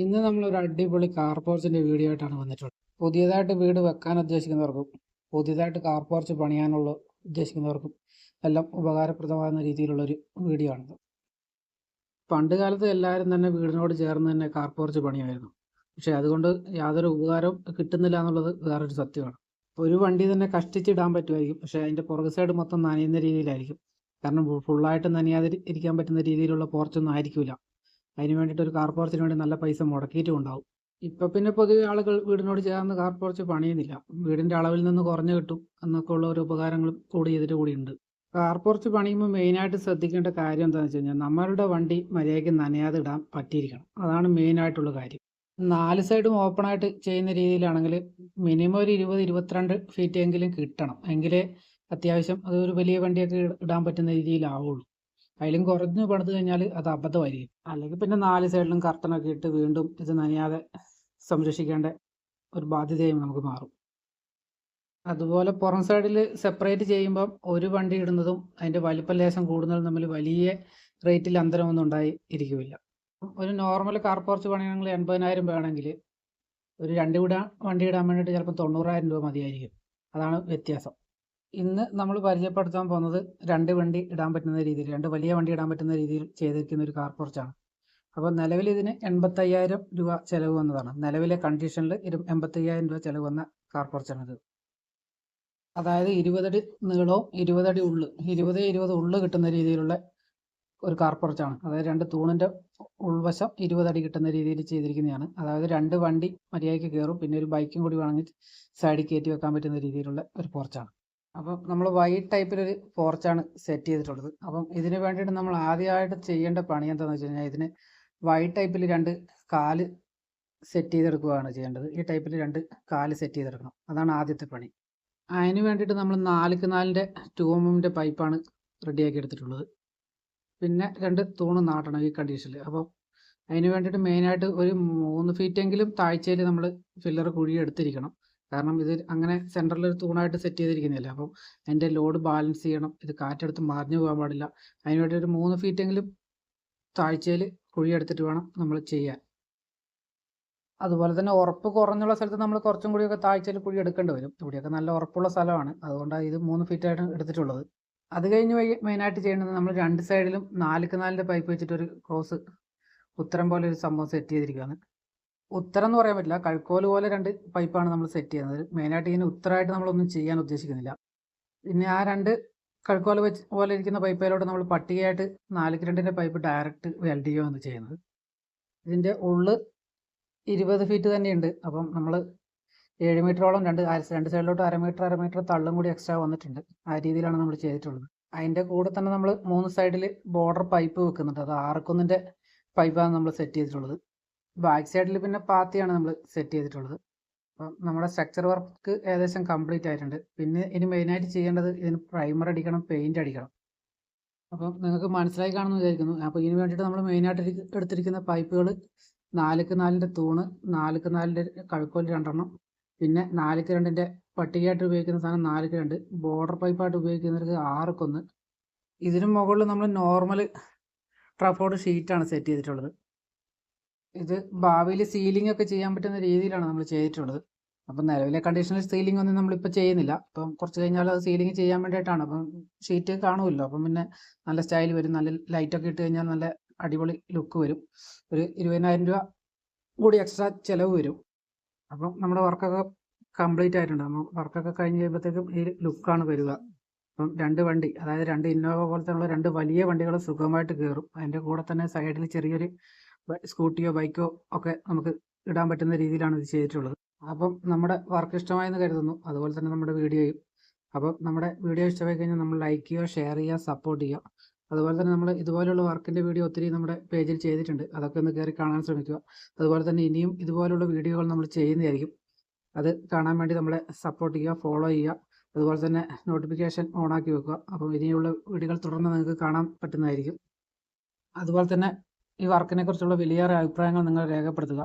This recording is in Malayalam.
ഇന്ന് നമ്മളൊരു അടിപൊളി കാർ പോർച്ചിൻ്റെ വീഡിയോ ആയിട്ടാണ് വന്നിട്ടുള്ളത്. പുതിയതായിട്ട് വീട് വെക്കാൻ ഉദ്ദേശിക്കുന്നവർക്കും പുതിയതായിട്ട് കാർ പോർച്ച് പണിയാനുള്ള ഉദ്ദേശിക്കുന്നവർക്കും എല്ലാം ഉപകാരപ്രദമാകുന്ന രീതിയിലുള്ളൊരു വീഡിയോ ആണിത്. പണ്ട് കാലത്ത് എല്ലാവരും തന്നെ വീടിനോട് ചേർന്ന് തന്നെ കാർ പോർച്ച് പണിയായിരുന്നു. പക്ഷേ അതുകൊണ്ട് യാതൊരു ഉപകാരവും കിട്ടുന്നില്ല എന്നുള്ളത് വേറൊരു സത്യമാണ്. ഒരു വണ്ടി തന്നെ കഷ്ടിച്ചിടാൻ പറ്റുമായിരിക്കും, പക്ഷേ അതിൻ്റെ പുറകു സൈഡ് മൊത്തം നനയുന്ന രീതിയിലായിരിക്കും. കാരണം ഫുള്ളായിട്ട് നനയാതെ ഇരിക്കാൻ പറ്റുന്ന രീതിയിലുള്ള പോർച്ചൊന്നും ആയിരിക്കില്ല. അതിന് വേണ്ടിയിട്ട് ഒരു കാർ പോർച്ചിന് വേണ്ടി നല്ല പൈസ മുടക്കിയിട്ടും ഉണ്ടാവും. ഇപ്പം പിന്നെ പൊതുവെ ആളുകൾ വീടിനോട് ചേർന്ന് കാർ പോർച്ച് പണിയുന്നില്ല. വീടിൻ്റെ അളവിൽ നിന്ന് കുറഞ്ഞു കിട്ടും എന്നൊക്കെ ഉള്ള ഒരു ഉപകാരങ്ങളും കൂടി ഇതിൻ്റെ കൂടിയുണ്ട്. കാർ പോർച്ച് പണിയുമ്പോൾ മെയിനായിട്ട് ശ്രദ്ധിക്കേണ്ട കാര്യം എന്താണെന്ന് വെച്ച് കഴിഞ്ഞാൽ നമ്മളുടെ വണ്ടി മര്യാദയ്ക്ക് നനയാതെ ഇടാൻ പറ്റിയിരിക്കണം. അതാണ് മെയിനായിട്ടുള്ള കാര്യം. 4 സൈഡും ഓപ്പണായിട്ട് ചെയ്യുന്ന രീതിയിലാണെങ്കിൽ മിനിമം ഒരു 20-22 ഫീറ്റ് എങ്കിലും കിട്ടണം. എങ്കിലേ അത്യാവശ്യം അതൊരു വലിയ വണ്ടിയൊക്കെ ഇടാൻ പറ്റുന്ന രീതിയിലാവുള്ളൂ. അതിലും കുറഞ്ഞ് പണിത് കഴിഞ്ഞാൽ അത് അബദ്ധമായിരിക്കും. അല്ലെങ്കിൽ പിന്നെ 4 സൈഡിലും കർട്ടനൊക്കെ ഇട്ട് വീണ്ടും ഇത് നനയാതെ സംരക്ഷിക്കേണ്ട ഒരു ബാധ്യതയും നമുക്ക് മാറും. അതുപോലെ പുറം സൈഡിൽ സെപ്പറേറ്റ് ചെയ്യുമ്പം ഒരു വണ്ടി ഇടുന്നതും അതിൻ്റെ വലിപ്പം ലേശം കൂടുന്നതും തമ്മിൽ വലിയ റേറ്റിൽ അന്തരമൊന്നും ഉണ്ടായി ഇരിക്കില്ല. ഒരു നോർമൽ കാർ പോർച്ച് പണിയാണെങ്കിൽ 80,000 വേണമെങ്കിൽ ഒരു വണ്ടി ഇടാൻ വേണ്ടിയിട്ട് ചിലപ്പോൾ 90,000 രൂപ മതിയായിരിക്കും. അതാണ് വ്യത്യാസം. ഇന്ന് നമ്മൾ പരിചയപ്പെടുത്താൻ പോകുന്നത് 2 വണ്ടി ഇടാൻ പറ്റുന്ന രീതിയിൽ, 2 വലിയ വണ്ടി ഇടാൻ പറ്റുന്ന രീതിയിൽ ചെയ്തിരിക്കുന്ന ഒരു കാർ പോർച്ചാണ്. അപ്പോൾ നിലവിൽ ഇതിന് 85,000 രൂപ ചിലവ് വന്നതാണ്. നിലവിലെ കണ്ടീഷനിൽ 85,000 രൂപ ചിലവ് വന്ന കാർ പോർച്ചാണിത്. അതായത് 20 അടി നീളവും 20 അടി ഉള്ളു, 20 ഉള്ളു കിട്ടുന്ന രീതിയിലുള്ള ഒരു കാർ പോർച്ചാണ്. അതായത് 2 തൂണിൻ്റെ ഉൾവശം 20 അടി കിട്ടുന്ന രീതിയിൽ ചെയ്തിരിക്കുന്നതാണ്. അതായത് 2 വണ്ടി മര്യാദയ്ക്ക് കയറും, പിന്നെ ഒരു ബൈക്കും കൂടി വേണമെങ്കിൽ സൈഡിൽ കയറ്റി വെക്കാൻ പറ്റുന്ന രീതിയിലുള്ള ഒരു പോർച്ചാണ്. അപ്പം നമ്മൾ വൈറ്റ് ടൈപ്പിലൊരു പോർച്ചാണ് സെറ്റ് ചെയ്തിട്ടുള്ളത്. അപ്പം ഇതിന് വേണ്ടിയിട്ട് നമ്മൾ ആദ്യമായിട്ട് ചെയ്യേണ്ട പണി എന്താണെന്ന് വെച്ച് കഴിഞ്ഞാൽ ഇതിന് വൈറ്റ് ടൈപ്പിൽ 2 കാല് സെറ്റ് ചെയ്തെടുക്കുകയാണ് ചെയ്യേണ്ടത്. ഈ ടൈപ്പിൽ 2 കാല് സെറ്റ് ചെയ്തെടുക്കണം. അതാണ് ആദ്യത്തെ പണി. അതിന് വേണ്ടിയിട്ട് നമ്മൾ 4x4 2 mm പൈപ്പാണ് റെഡിയാക്കി എടുത്തിട്ടുള്ളത്. പിന്നെ 2 തൂണ് നാട്ടണം ഈ കണ്ടീഷനിൽ. അപ്പോൾ അതിന് വേണ്ടിയിട്ട് മെയിനായിട്ട് ഒരു 3 ഫീറ്റെങ്കിലും താഴ്ചയിൽ നമ്മൾ ഫില്ലർ കുഴി എടുത്തിരിക്കണം. കാരണം ഇത് അങ്ങനെ സെൻറ്ററിൽ ഒരു തൂണായിട്ട് സെറ്റ് ചെയ്തിരിക്കുന്നില്ല. അപ്പം അതിൻ്റെ ലോഡ് ബാലൻസ് ചെയ്യണം. ഇത് കാറ്റെടുത്ത് മറിഞ്ഞു പോകാൻ പാടില്ല. അതിന് വേണ്ടി ഒരു 3 ഫീറ്റെങ്കിലും താഴ്ചയിൽ കുഴി എടുത്തിട്ട് വേണം നമ്മൾ ചെയ്യാൻ. അതുപോലെ തന്നെ ഉറപ്പ് കുറഞ്ഞുള്ള സ്ഥലത്ത് നമ്മൾ കുറച്ചും കൂടിയൊക്കെ താഴ്ചയിൽ കുഴി എടുക്കേണ്ടി വരും. ഇവിടെയൊക്കെ നല്ല ഉറപ്പുള്ള സ്ഥലമാണ്, അതുകൊണ്ടാണ് ഇത് 3 ഫീറ്റായിട്ട് എടുത്തിട്ടുള്ളത്. അത് കഴിഞ്ഞ് മെയിനായിട്ട് ചെയ്യേണ്ടത് നമ്മൾ 2 സൈഡിലും 4x4 പൈപ്പ് വെച്ചിട്ട് ഒരു ക്രോസ് ഉത്തരം പോലെ ഒരു സംഭവം സെറ്റ് ചെയ്തിരിക്കുകയാണ്. ഉത്തരം എന്ന് പറയാൻ പറ്റില്ല, കഴുക്കോല് പോലെ 2 പൈപ്പാണ് നമ്മൾ സെറ്റ് ചെയ്യുന്നത്. മെയിനായിട്ട് ഇതിന് ഉത്തരമായിട്ട് നമ്മളൊന്നും ചെയ്യാൻ ഉദ്ദേശിക്കുന്നില്ല. പിന്നെ ആ 2 കഴുക്കോല് പോലെ ഇരിക്കുന്ന പൈപ്പിലോട്ട് നമ്മൾ പട്ടികയായിട്ട് 4x2 പൈപ്പ് ഡയറക്റ്റ് വെൽഡ് ചെയ്യുകയാണ് ചെയ്യുന്നത്. ഇതിൻ്റെ ഉള്ള് 20 ഫീറ്റ് തന്നെയുണ്ട്. അപ്പം നമ്മൾ 7 മീറ്ററോളം രണ്ട് സൈഡിലോട്ട് അര മീറ്റർ തള്ളും കൂടി എക്സ്ട്രാ വന്നിട്ടുണ്ട്. ആ രീതിയിലാണ് നമ്മൾ ചെയ്തിട്ടുള്ളത്. അതിൻ്റെ കൂടെ തന്നെ നമ്മൾ 3 സൈഡിൽ ബോർഡർ പൈപ്പ് വെക്കുന്നുണ്ട്. അത് 6 പൈപ്പാണ് നമ്മൾ സെറ്റ് ചെയ്തിട്ടുള്ളത്. ബാക്ക് സൈഡിൽ പിന്നെ പാത്തിയാണ് നമ്മൾ സെറ്റ് ചെയ്തിട്ടുള്ളത്. അപ്പം നമ്മുടെ സ്ട്രക്ചർ വർക്ക് ഏകദേശം കംപ്ലീറ്റ് ആയിട്ടുണ്ട്. പിന്നെ ഇനി മെയിനായിട്ട് ചെയ്യേണ്ടത് ഇതിന് പ്രൈമർ അടിക്കണം, പെയിൻറ്റ് അടിക്കണം. അപ്പം നിങ്ങൾക്ക് മനസ്സിലായി കാണുമെന്ന് വിചാരിക്കുന്നു. അപ്പോൾ ഇതിന് വേണ്ടിയിട്ട് നമ്മൾ മെയിനായിട്ട് എടുത്തിരിക്കുന്ന പൈപ്പുകൾ 4x4 തൂണ്, 4x4 കഴുക്കോൽ 2 പിന്നെ 4x2 പട്ടികയായിട്ട് ഉപയോഗിക്കുന്ന സാധനം 4x2, ബോർഡർ പൈപ്പായിട്ട് ഉപയോഗിക്കുന്നത് 6x1. ഇതിന് മുകളിൽ നമ്മൾ നോർമൽ ട്രഫോർഡ് ഷീറ്റാണ് സെറ്റ് ചെയ്തിട്ടുള്ളത്. ഇത് ഭാവിയിൽ സീലിംഗ് ഒക്കെ ചെയ്യാൻ പറ്റുന്ന രീതിയിലാണ് നമ്മൾ ചെയ്തിട്ടുള്ളത്. അപ്പം നിലവിലെ കണ്ടീഷനിൽ സീലിംഗ് ഒന്നും നമ്മളിപ്പോൾ ചെയ്യുന്നില്ല. അപ്പം കുറച്ച് കഴിഞ്ഞാൽ അത് സീലിംഗ് ചെയ്യാൻ വേണ്ടിയിട്ടാണ്. അപ്പം ഷീറ്റ് കാണുമല്ലോ, അപ്പം പിന്നെ നല്ല സ്റ്റൈൽ വരും. നല്ല ലൈറ്റൊക്കെ ഇട്ട് കഴിഞ്ഞാൽ നല്ല അടിപൊളി ലുക്ക് വരും. ഒരു 20,000 രൂപ കൂടി എക്സ്ട്രാ ചിലവ് വരും. അപ്പം നമ്മുടെ വർക്കൊക്കെ കംപ്ലീറ്റ് ആയിട്ടുണ്ട്. അപ്പം വർക്കൊക്കെ കഴിഞ്ഞ് കഴിയുമ്പോഴത്തേക്കും ഈ ലുക്കാണ് വരിക. അപ്പം 2 വണ്ടി, അതായത് 2 ഇന്നോവ പോലത്തെ ഉള്ള 2 വലിയ വണ്ടികൾ സുഖമായിട്ട് കയറും. അതിൻ്റെ കൂടെ തന്നെ സൈഡിൽ ചെറിയൊരു സ്കൂട്ടിയോ ബൈക്കോ ഒക്കെ നമുക്ക് ഇടാൻ പറ്റുന്ന രീതിയിലാണ് ഇത് ചെയ്തിട്ടുള്ളത്. അപ്പം നമ്മുടെ വർക്ക് ഇഷ്ടമായെന്ന് കരുതുന്നു, അതുപോലെ തന്നെ നമ്മുടെ വീഡിയോയും. അപ്പം നമ്മുടെ വീഡിയോ ഇഷ്ടമായി കഴിഞ്ഞാൽ നമ്മൾ ലൈക്ക് ചെയ്യുക, ഷെയർ ചെയ്യുക, സപ്പോർട്ട് ചെയ്യുക. അതുപോലെ തന്നെ നമ്മൾ ഇതുപോലുള്ള വർക്കിൻ്റെ വീഡിയോ ഒത്തിരി നമ്മുടെ പേജിൽ ചെയ്തിട്ടുണ്ട്. അതൊക്കെ ഒന്ന് കയറി കാണാൻ ശ്രമിക്കുക. അതുപോലെ തന്നെ ഇനിയും ഇതുപോലുള്ള വീഡിയോകൾ നമ്മൾ ചെയ്യുന്നതായിരിക്കും. അത് കാണാൻ വേണ്ടി നമ്മളെ സപ്പോർട്ട് ചെയ്യുക, ഫോളോ ചെയ്യുക. അതുപോലെ തന്നെ നോട്ടിഫിക്കേഷൻ ഓണാക്കി വെക്കുക. അപ്പം ഇനിയുള്ള വീഡിയോകൾ തുടർന്ന് നിങ്ങൾക്ക് കാണാൻ പറ്റുന്നതായിരിക്കും. അതുപോലെ തന്നെ ഈ വർക്കിനെ കുറിച്ചുള്ള വലിയ അഭിപ്രായങ്ങൾ നിങ്ങൾ രേഖപ്പെടുത്തുക.